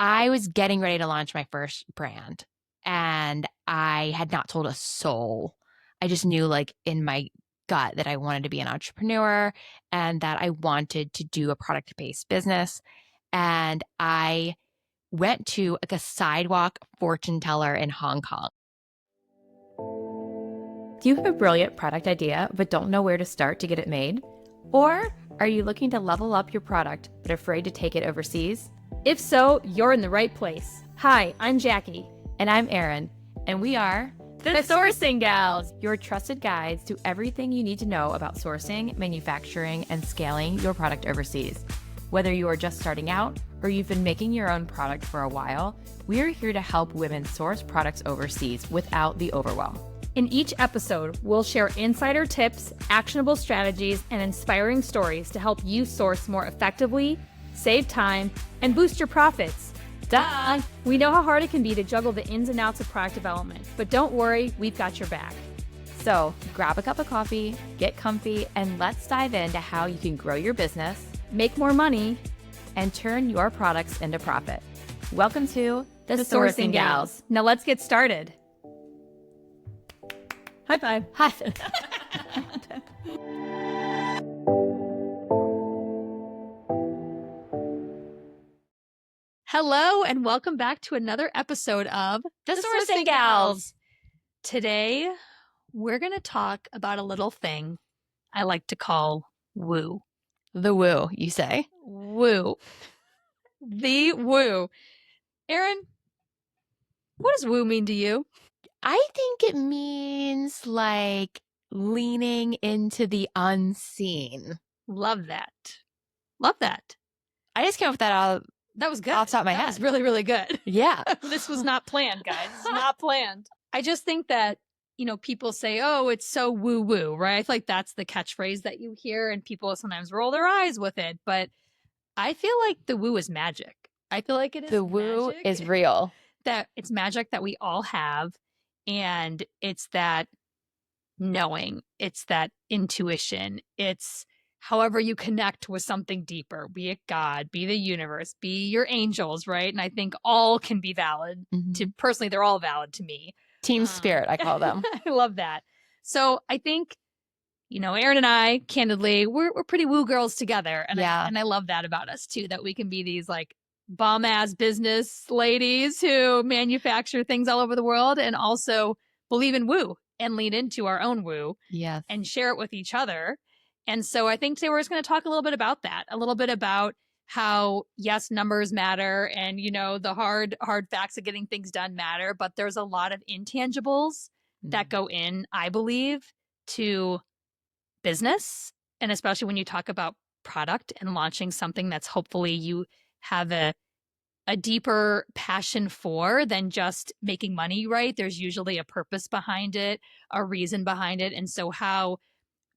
I was getting ready to launch my first brand and I had not told a soul. I just knew like in my gut that I wanted to be an entrepreneur and that I wanted to do a product-based business. And I went to like a sidewalk fortune teller in Hong Kong. Do you have a brilliant product idea but don't know where to start to get it made? Or are you looking to level up your product but afraid to take it overseas? If so, you're in the right place. Hi, I'm Jackie. And I'm Erin, and we are The Sourcing Gals, your trusted guides to everything you need to know about sourcing, manufacturing, and scaling your product overseas. Whether you are just starting out or you've been making your own product for a while, we are here to help women source products overseas without the overwhelm. In each episode, we'll share insider tips, actionable strategies, and inspiring stories to help you source more effectively, save time, and boost your profits. Duh! We know how hard it can be to juggle the ins and outs of product development, but don't worry, we've got your back. So grab a cup of coffee, get comfy, and let's dive into how you can grow your business, make more money, and turn your products into profit. Welcome to The Sourcing Gals. Now let's get started. High five. Hi. Hello, and welcome back to another episode of The Sourcing Gals. Today, we're going to talk about a little thing I like to call woo. The woo, you say? Woo. The woo. Erin, what does woo mean to you? I think it means like leaning into the unseen. Love that. Love that. I just came up with that all That was good. off the top of my That head. was really, really good. Yeah. This was not planned, guys. This is not planned. I just think that, people say, oh, it's so woo-woo, right? I feel like that's the catchphrase that you hear and people sometimes roll their eyes with it. But I feel like the woo is magic. I feel like it is The woo magic. is real. That it's magic that we all have. And it's that knowing, it's that intuition, it's however you connect with something deeper, be it God, be the universe, be your angels, right? And I think all can be valid. Personally, they're all valid to me. Team spirit, I call them. I love that. So I think, Erin and I, candidly, we're pretty woo girls together. And Yeah. I love that about us too, that we can be these like bomb ass business ladies who manufacture things all over the world and also believe in woo and lean into our own woo. Yes. And share it with each other. And so I think today we're just going to talk a little bit about that, a little bit about how, yes, numbers matter and, the hard facts of getting things done matter, but there's a lot of intangibles that go in, I believe, to business. And especially when you talk about product and launching something that's hopefully you have a deeper passion for than just making money, right? There's usually a purpose behind it, a reason behind it. And so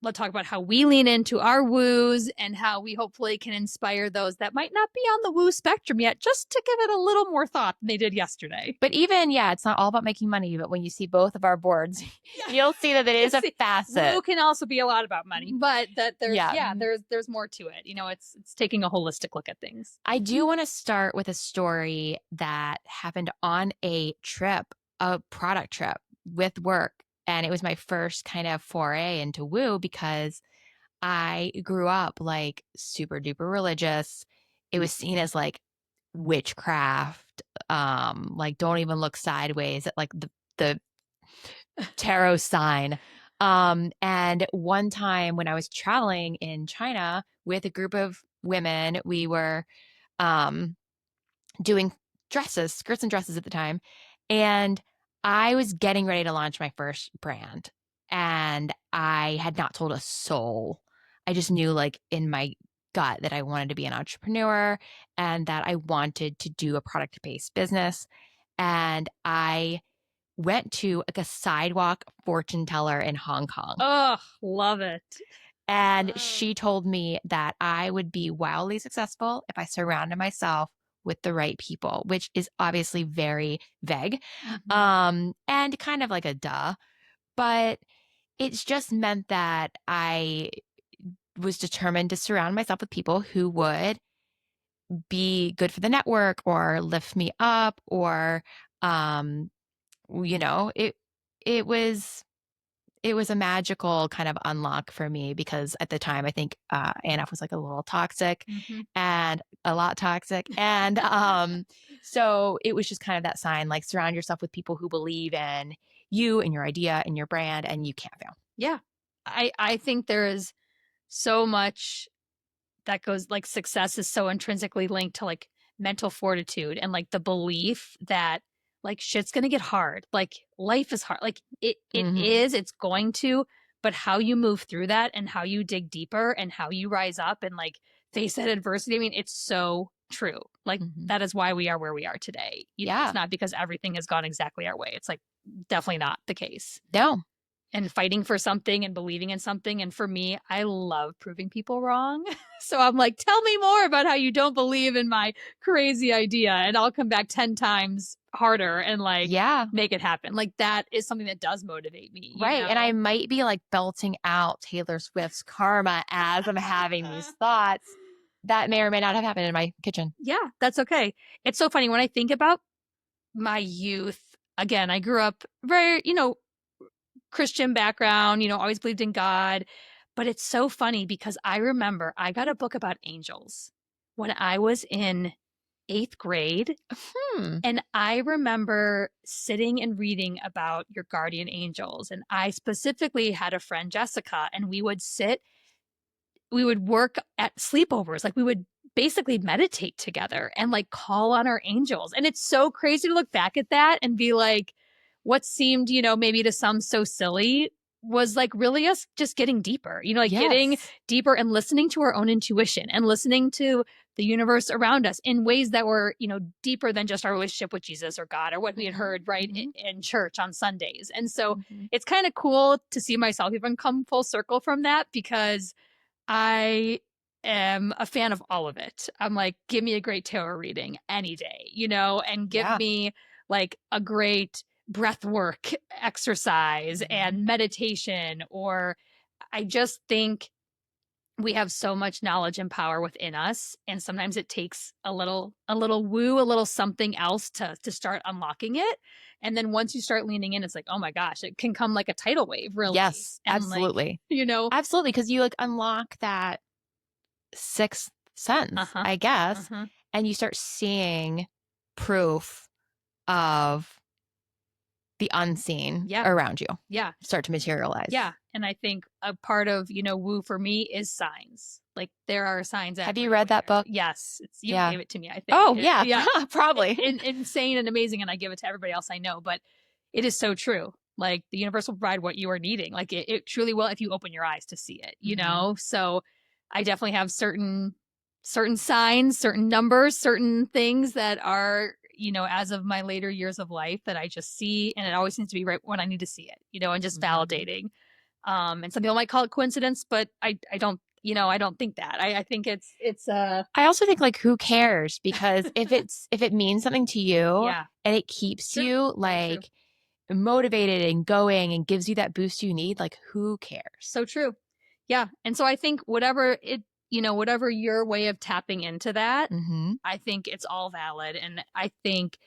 let's talk about how we lean into our woos and how we hopefully can inspire those that might not be on the woo spectrum yet, just to give it a little more thought than they did yesterday. But even, it's not all about making money, but when you see both of our boards, you'll see that it is a facet. Woo can also be a lot about money, but that there's, Yeah. there's more to it. It's taking a holistic look at things. I do want to start with a story that happened on a product trip with work. And it was my first kind of foray into woo because I grew up like super duper religious. It was seen as like witchcraft, like don't even look sideways at like the tarot sign. And one time when I was traveling in China with a group of women, we were doing skirts and dresses at the time. And I was getting ready to launch my first brand and I had not told a soul. I just knew like in my gut that I wanted to be an entrepreneur and that I wanted to do a product-based business. And I went to like a sidewalk fortune teller in Hong Kong. Oh, love it. And she told me that I would be wildly successful if I surrounded myself with the right people, which is obviously very vague, and kind of like a duh, but it's just meant that I was determined to surround myself with people who would be good for the network or lift me up or, um, it was a magical kind of unlock for me because at the time I think ANF was like a little toxic Hmm. and a lot toxic. And so it was just kind of that sign like surround yourself with people who believe in you and your idea and your brand, and you can't fail. Yeah. I think there is so much that goes like success is so intrinsically linked to like mental fortitude and like the belief that like shit's gonna get hard. Like life is hard. Like Hmm. it's going to, but how you move through that and how you dig deeper and how you rise up and like face that adversity. I mean, it's so true. Like Hmm. that is why we are where we are today. It's Yeah. not because everything has gone exactly our way. It's like definitely not the case, No. and fighting for something and believing in something. And for me, I love proving people wrong. So I'm like, tell me more about how you don't believe in my crazy idea, and I'll come back 10 times harder and like Yeah. make it happen. Like that is something that does motivate me, you Right. And I know? might be like belting out Taylor Swift's Karma as I'm having these thoughts that may or may not have happened in my kitchen. Yeah, that's okay. It's so funny when I think about my youth. Again, I grew up very, Christian background, always believed in God. But it's so funny because I remember I got a book about angels when I was in 8th grade. Hmm. And I remember sitting and reading about your guardian angels. And I specifically had a friend, Jessica, and we would work at sleepovers. Like we would basically meditate together and like call on our angels. And it's so crazy to look back at that and be like, what seemed, maybe to some so silly was like really us just getting deeper, like getting Yes. deeper and listening to our own intuition and listening to the universe around us in ways that were, deeper than just our relationship with Jesus or God or what we had Mhm, heard, right, mhm, in church on Sundays. And so mhm. it's kind of cool to see myself even come full circle from that because I am a fan of all of it. I'm like, give me a great tarot reading any day, and give Yeah. me like a great breath work exercise Mhm. and meditation. Or I just think we have so much knowledge and power within us. And sometimes it takes a little woo, a little something else to start unlocking it. And then once you start leaning in, it's like, oh my gosh, it can come like a tidal wave, really. Yes, And like, absolutely. you know, Absolutely, because you, like, unlock that sixth sense, uh-huh. I guess, Uh-huh. and you start seeing proof of the unseen Yeah. around you Yeah. start to materialize. Yeah. And I think a part of, woo for me is signs. Like there are signs Have you read that everywhere. book? Yes. You Yeah. gave it to me, I think. Oh, yeah, Yeah. probably. Insane and amazing. And I give it to everybody else I know. But it is so true. Like the universe will provide what you are needing. Like it truly will if you open your eyes to see it, Mhm. So I definitely have certain signs, certain numbers, certain things that are, as of my later years of life that I just see, and it always seems to be right when I need to see it, and just Mhm. validating. And some people might call it coincidence, but I don't, I don't think that. I think it's I also think, like, who cares? Because if it means something to you yeah, and it keeps true, you, very true, like, motivated and going and gives you that boost you need, like, who cares? so true. Yeah, and so I think whatever your way of tapping into that, Mhm. I think it's all valid, and I think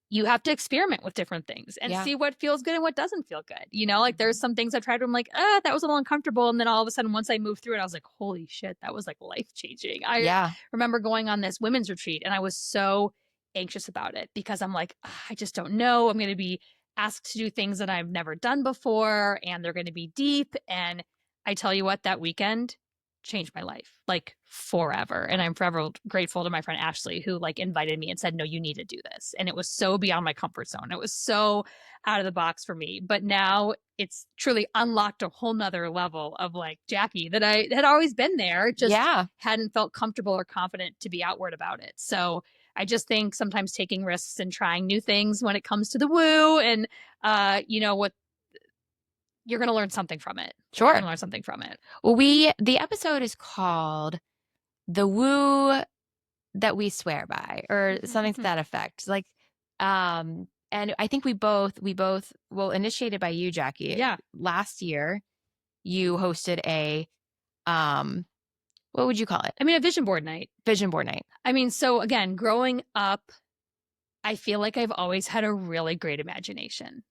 you have to experiment with different things and Yeah. see what feels good and what doesn't feel good. Like there's Mhm. some things I tried where I'm like, that was a little uncomfortable. And then all of a sudden, once I moved through it, I was like, holy shit, that was like life changing. I Yeah. remember going on this women's retreat and I was so anxious about it because I'm like, I just don't know. I'm going to be asked to do things that I've never done before and they're going to be deep. And I tell you what, that weekend changed my life like forever. And I'm forever grateful to my friend Ashley who like invited me and said, no, you need to do this. And it was so beyond my comfort zone. It was so out of the box for me. But now it's truly unlocked a whole nother level of like Jackie that I had always been there, just Yeah. hadn't felt comfortable or confident to be outward about it. So I just think sometimes taking risks and trying new things when it comes to the woo and what you're gonna learn something from it. You're Sure. gonna learn something from it. Well, the episode is called "The Woo That We Swear By" or something to that effect. Like, and I think we both, well, initiated by you, Jackie, Yeah. last year, you hosted a, um, What would you call it? I mean, a vision board night. Vision board night. I mean, so again, growing up, I feel like I've always had a really great imagination.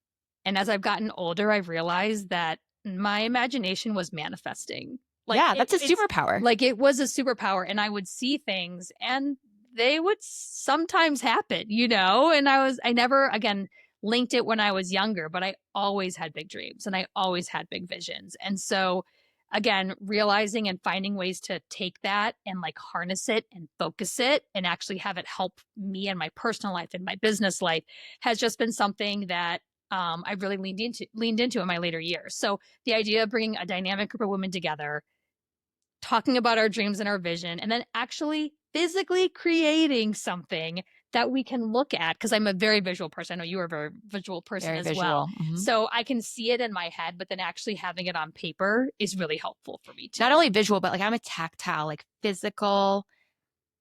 And as I've gotten older, I've realized that my imagination was manifesting. Like Yeah, that's a it's superpower. like it was a superpower, and I would see things and they would sometimes happen, and I never again linked it when I was younger, but I always had big dreams and I always had big visions. And so again, realizing and finding ways to take that and like harness it and focus it and actually have it help me in my personal life and my business life has just been something that I've really leaned into in my later years. So the idea of bringing a dynamic group of women together, talking about our dreams and our vision, and then actually physically creating something that we can look at. Because I'm a very visual person. I know you are a very visual person Very as visual. well. Mhm. So I can see it in my head, but then actually having it on paper is really helpful for me too. Not only visual, but like I'm a tactile, like physical.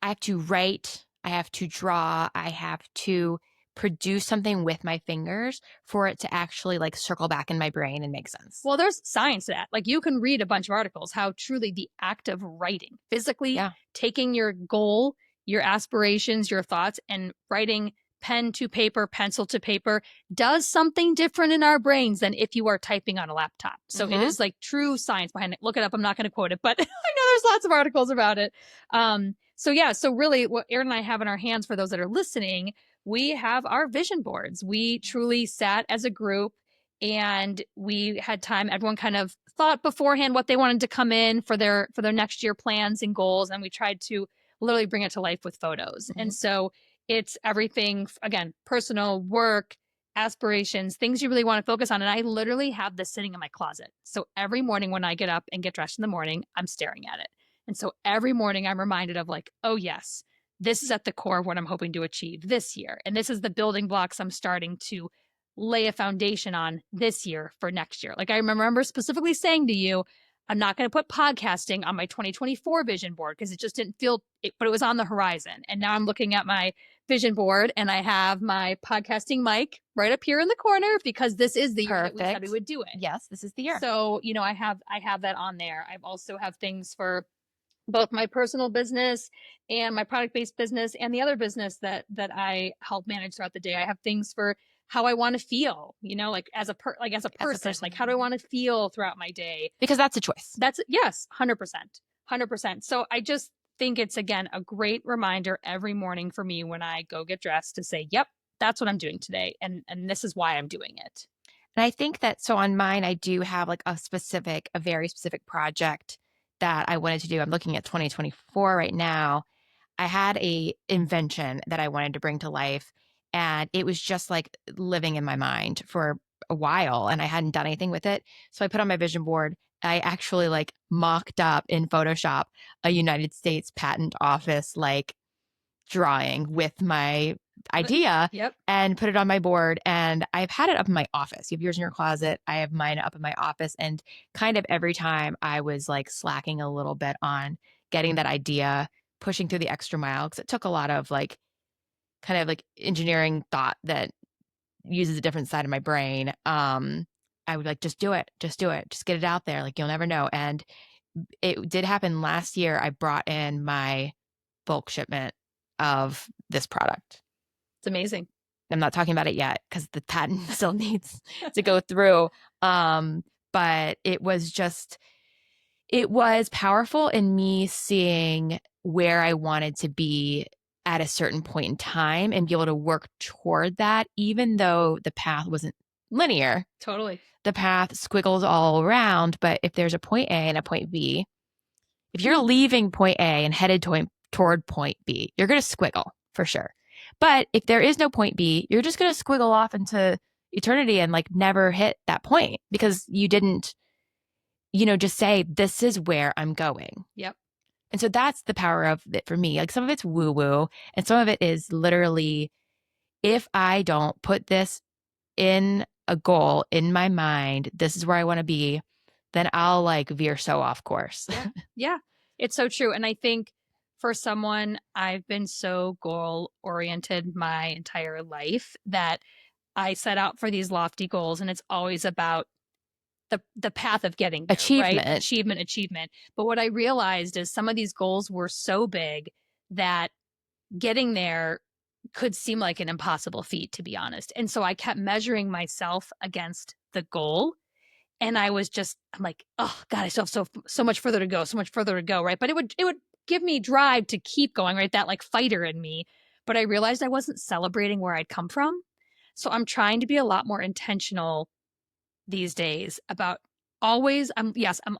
I have to write, I have to draw, I have to produce something with my fingers for it to actually like circle back in my brain and make sense. Well, there's science to that. Like you can read a bunch of articles how truly the act of writing, physically Yeah. taking your goal, your aspirations, your thoughts, and writing pen to paper, pencil to paper does something different in our brains than if you are typing on a laptop. So it Mhm. is like true science behind it. Look it up. I'm not going to quote it, but I know there's lots of articles about it. So yeah, so really what Erin and I have in our hands for those that are listening, we have our vision boards. We truly sat as a group and we had time, everyone kind of thought beforehand what they wanted to come in for their next year plans and goals, and we tried to literally bring it to life with photos. Mhm. And so it's everything, again, personal, work, aspirations, things you really want to focus on. And I literally have this sitting in my closet. So every morning when I get up and get dressed in the morning, I'm staring at it. And so every morning I'm reminded of like, oh yes, this is at the core of what I'm hoping to achieve this year. And this is the building blocks I'm starting to lay a foundation on this year for next year. Like I remember specifically saying to you, I'm not going to put podcasting on my 2024 vision board because it just didn't feel it, but it was on the horizon. And now I'm looking at my vision board and I have my podcasting mic right up here in the corner because this is the year that we said we would do it. Yes, this is the year. So, I have that on there. I've also have things for both my personal business and my product-based business and the other business that I help manage throughout the day. I have things for how I want to feel, like as a person, like how do I want to feel throughout my day? Because that's a choice. That's yes, 100%. 100%. So I just think it's again a great reminder every morning for me when I go get dressed to say, "Yep, that's what I'm doing today and this is why I'm doing it." And I think that so on mine, I do have like a very specific project that I wanted to do. I'm looking at 2024 right now. I had a invention that I wanted to bring to life, and it was just like living in my mind for a while, and I hadn't done anything with it. So I put on my vision board. I actually like mocked up in Photoshop a United States Patent Office like drawing with my idea Yep. and put it on my board. And I've had it up in my office. You have yours in your closet. I have mine up in my office. And kind of every time I was like slacking a little bit on getting that idea, pushing through the extra mile, because it took a lot of like kind of like engineering thought that uses a different side of my brain. I would like, just do it, just do it, just get it out there. Like you'll never know. And it did happen last year. I brought in my bulk shipment of this product. It's amazing. I'm not talking about it yet because the patent still needs to go through. But it was powerful in me seeing where I wanted to be at a certain point in time and be able to work toward that, even though the path wasn't linear. Totally. The path squiggles all around. But if there's a point A and a point B, if you're leaving point A and headed toward point B, you're going to squiggle for sure. But if there is no point B, you're just going to squiggle off into eternity and like never hit that point because you didn't, just say, this is where I'm going. Yep. And so that's the power of it for me. Like some of it's woo woo and some of it is literally, if I don't put this in a goal in my mind, this is where I want to be, then I'll like veer so off course. Yeah. Yeah. It's so true. And I think for someone, I've been so goal oriented my entire life that I set out for these lofty goals and it's always about the path of getting there, right? Achievement. Achievement. But what I realized is some of these goals were so big that getting there could seem like an impossible feat, to be honest. And so I kept measuring myself against the goal. And I'm like, oh God, I still have so much further to go, so much further to go, right? But it would give me drive to keep going, right? That like fighter in me. But I realized I wasn't celebrating where I'd come from. So I'm trying to be a lot more intentional these days about I'm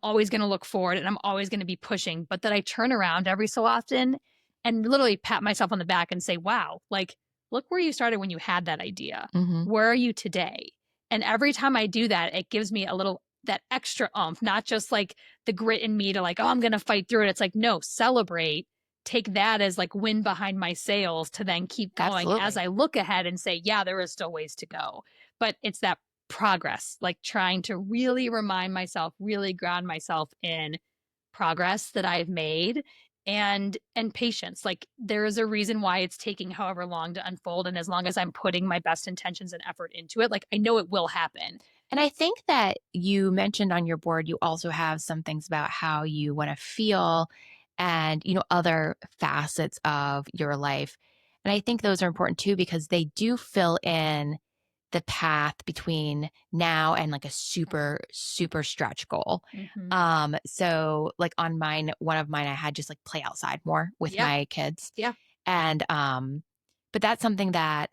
always going to look forward and I'm always going to be pushing, but that I turn around every so often and literally pat myself on the back and say, wow, like, look where you started when you had that idea. Mm-hmm. Where are you today? And every time I do that, it gives me a little, that extra oomph, not just like the grit in me to like, oh, I'm going to fight through it. It's like, no, celebrate, take that as like wind behind my sails to then keep going Absolutely. as I look ahead and say, yeah, there is still ways to go. But it's that progress, like trying to really remind myself, really ground myself in progress that I've made and patience. Like there is a reason why it's taking however long to unfold, and as long as I'm putting my best intentions and effort into it, like I know it will happen. And I think that you mentioned on your board, you also have some things about how you want to feel and, other facets of your life. And I think those are important too, because they do fill in the path between now and like a super, super stretch goal. So like on one of mine, I had just like play outside more with Yeah. my kids. Yeah. And, but that's something that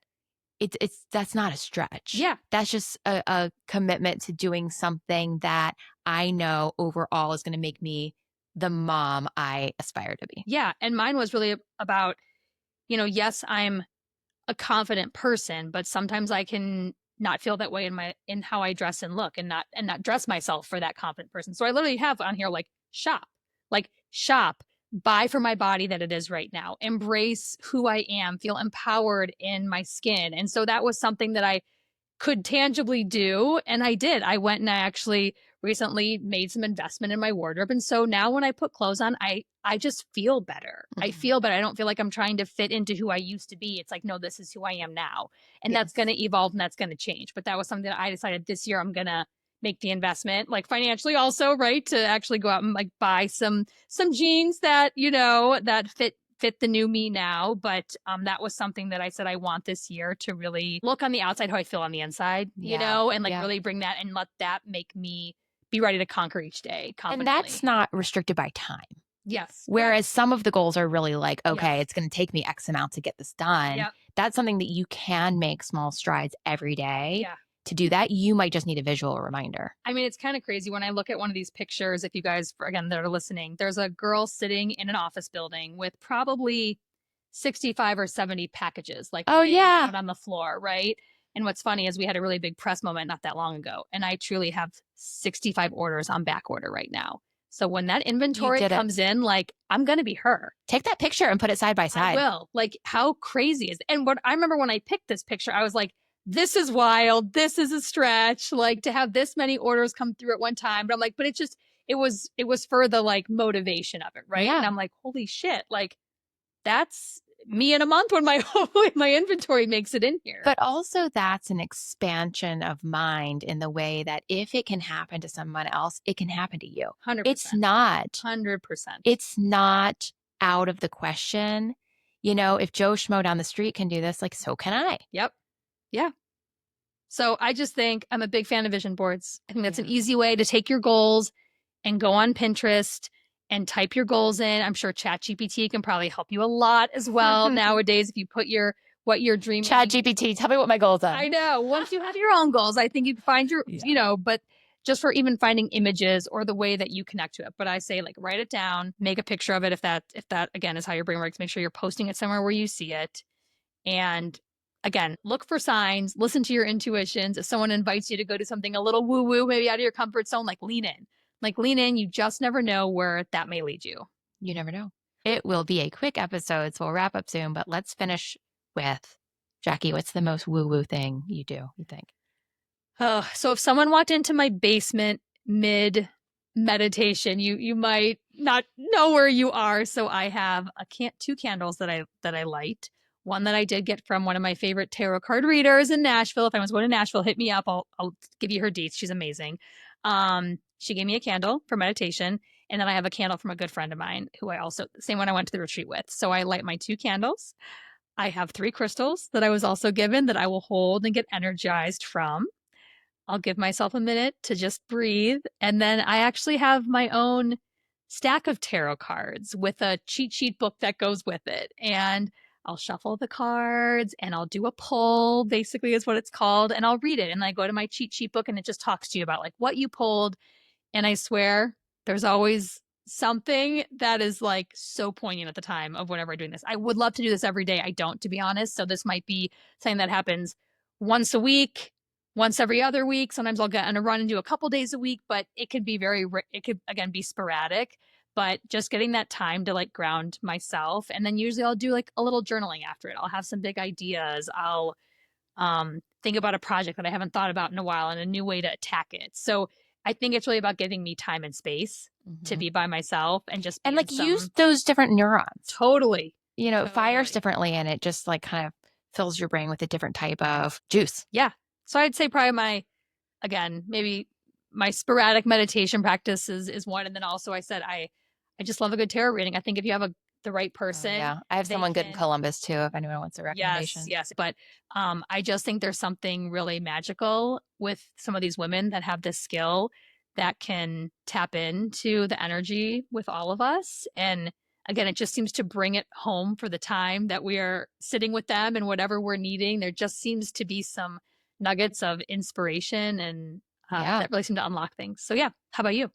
that's not a stretch. Yeah. That's just a commitment to doing something that I know overall is going to make me the mom I aspire to be. Yeah. And mine was really about, yes, I'm a confident person, but sometimes I can not feel that way in how I dress and look, and not dress myself for that confident person. So I literally have on here like shop, buy for my body that it is right now, embrace who I am, feel empowered in my skin. And so that was something that I could tangibly do. And I did. I went and I actually recently made some investment in my wardrobe. And so now when I put clothes on, I just feel better. I feel better. I don't feel like I'm trying to fit into who I used to be. It's like, no, this is who I am now. And that's going to evolve and that's going to change. But that was something that I decided this year I'm going to make the investment, like financially also, right? To actually go out and like buy some jeans that, that fit the new me now. But that was something that I said I want this year to really look on the outside how I feel on the inside, and like really bring that and let that make me be ready to conquer each day confidently. And that's not restricted by time. Yes. Whereas some of the goals are really like, okay, Yes. it's going to take me X amount to get this done. Yep. That's something that you can make small strides every day. Yeah. To do that, you might just need a visual reminder. I mean, it's kind of crazy when I look at one of these pictures. If you guys, again, that are listening, there's a girl sitting in an office building with probably 65 or 70 packages, like out on the floor, right? And what's funny is we had a really big press moment not that long ago, and I truly have 65 orders on back order right now. So when that inventory comes in, like I'm going to be her. Take that picture and put it side by side. I will. Like how crazy is it? And what I remember when I picked this picture, I was like, this is wild. This is a stretch, like to have this many orders come through at one time. But I'm like, but it was for the like motivation of it. Right. Yeah. And I'm like, holy shit. Like that's me in a month when hopefully my inventory makes it in here. But also that's an expansion of mind in the way that if it can happen to someone else, it can happen to you. 100%. It's not 100%. It's not out of the question. If Joe Schmo down the street can do this, like, so can I. Yep. Yeah. So I just think I'm a big fan of vision boards. I think that's an easy way to take your goals and go on Pinterest and type your goals in. I'm sure ChatGPT can probably help you a lot as well nowadays. If you put what you're dreaming. ChatGPT, tell me what my goals are. I know. Once you have your own goals, I think you can find your, but just for even finding images or the way that you connect to it. But I say like write it down, make a picture of it. If that again is how your brain works, make sure you're posting it somewhere where you see it. And again, look for signs, listen to your intuitions. If someone invites you to go do something a little woo-woo, maybe out of your comfort zone, like lean in. Like lean in. You just never know where that may lead you. You never know. It will be a quick episode, so we'll wrap up soon. But let's finish with, Jackie, what's the most woo-woo thing you do, you think? Oh, so if someone walked into my basement mid meditation, you might not know where you are. So I have two candles that I light. One that I did get from one of my favorite tarot card readers in Nashville. If anyone's going to Nashville, hit me up. I'll give you her deets. She's amazing. She gave me a candle for meditation. And then I have a candle from a good friend of mine who I also, the same one I went to the retreat with. So I light my 2 candles. I have 3 crystals that I was also given that I will hold and get energized from. I'll give myself a minute to just breathe. And then I actually have my own stack of tarot cards with a cheat sheet book that goes with it. And I'll shuffle the cards and I'll do a pull, basically, is what it's called. And I'll read it. And I go to my cheat sheet book and it just talks to you about like what you pulled. And I swear there's always something that is like so poignant at the time of whenever I'm doing this. I would love to do this every day. I don't, to be honest. So this might be something that happens once a week, once every other week. Sometimes I'll get on a run and do a couple days a week, but it could be it could again be sporadic. But just getting that time to like ground myself. And then usually I'll do like a little journaling after it. I'll have some big ideas. I'll think about a project that I haven't thought about in a while and a new way to attack it. So I think it's really about giving me time and space to be by myself and just and like use those different neurons. Totally. It fires differently and it just like kind of fills your brain with a different type of juice. Yeah. So I'd say probably maybe my sporadic meditation practice is one. And then also I said, I just love a good tarot reading. I think if you have the right person. Yeah. I have someone good in Columbus too, if anyone wants a recommendation. Yes. But I just think there's something really magical with some of these women that have this skill that can tap into the energy with all of us. And again, it just seems to bring it home for the time that we are sitting with them and whatever we're needing. There just seems to be some nuggets of inspiration and that really seem to unlock things. So yeah, how about you?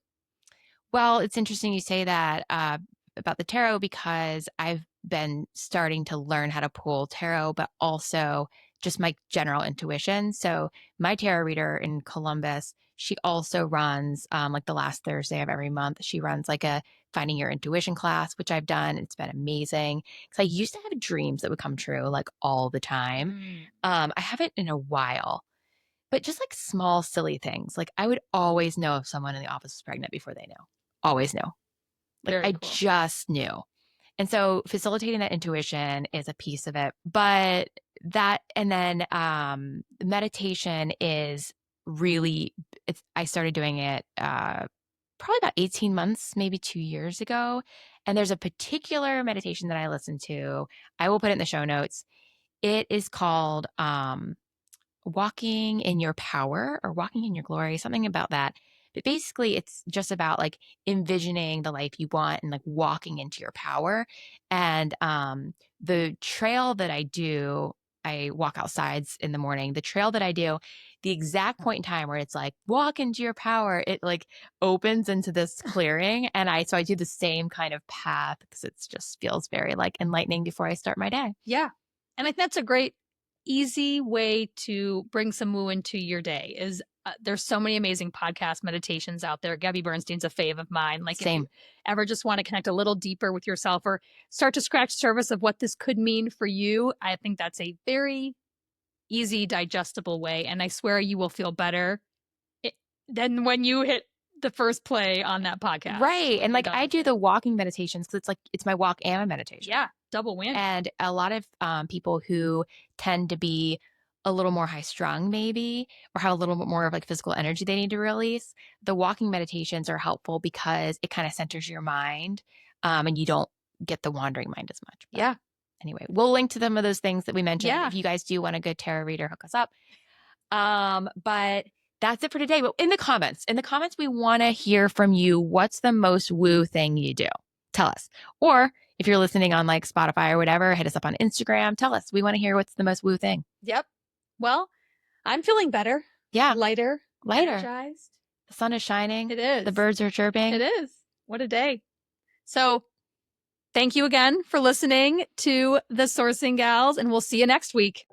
Well, it's interesting you say that about the tarot because I've been starting to learn how to pull tarot, but also just my general intuition. So my tarot reader in Columbus, she also runs like the last Thursday of every month. She runs like a finding your intuition class, which I've done. It's been amazing because I used to have dreams that would come true like all the time. I haven't in a while, but just like small, silly things. Like I would always know if someone in the office was pregnant before they knew. Always know. Like I just knew. And so facilitating that intuition is a piece of it. But that, and then meditation is really, I started doing it probably about 18 months, maybe 2 years ago. And there's a particular meditation that I listen to. I will put it in the show notes. It is called Walking in Your Power or Walking in Your Glory, something about that. But basically, it's just about like envisioning the life you want and like walking into your power. And the trail that I do, I walk outside in the morning. The trail that I do, the exact point in time where it's like walk into your power, it like opens into this clearing. And so I do the same kind of path because it just feels very like enlightening before I start my day. Yeah. And I think that's a great, easy way to bring some woo into your day is there's so many amazing podcast meditations out there. Gabby Bernstein's a fave of mine. Like Same. If you ever just want to connect a little deeper with yourself or start to scratch the surface of what this could mean for you, I think that's a very easy, digestible way. And I swear you will feel better than when you hit the first play on that podcast. Right. And like I do the walking meditations because it's my walk and a meditation. Yeah. Double win. And a lot of people who tend to be a little more high strung maybe, or have a little bit more of like physical energy they need to release, the walking meditations are helpful because it kind of centers your mind and you don't get the wandering mind as much. But anyway, we'll link to some of those things that we mentioned. Yeah. If you guys do want a good tarot reader, hook us up. But that's it for today. But in the comments, we want to hear from you. What's the most woo thing you do? Tell us. Or if you're listening on like Spotify or whatever, hit us up on Instagram. Tell us. We want to hear what's the most woo thing. Yep. Well, I'm feeling better. Yeah. Lighter. Energized. The sun is shining. It is. The birds are chirping. It is. What a day. So thank you again for listening to the Sourcing Gals, and we'll see you next week.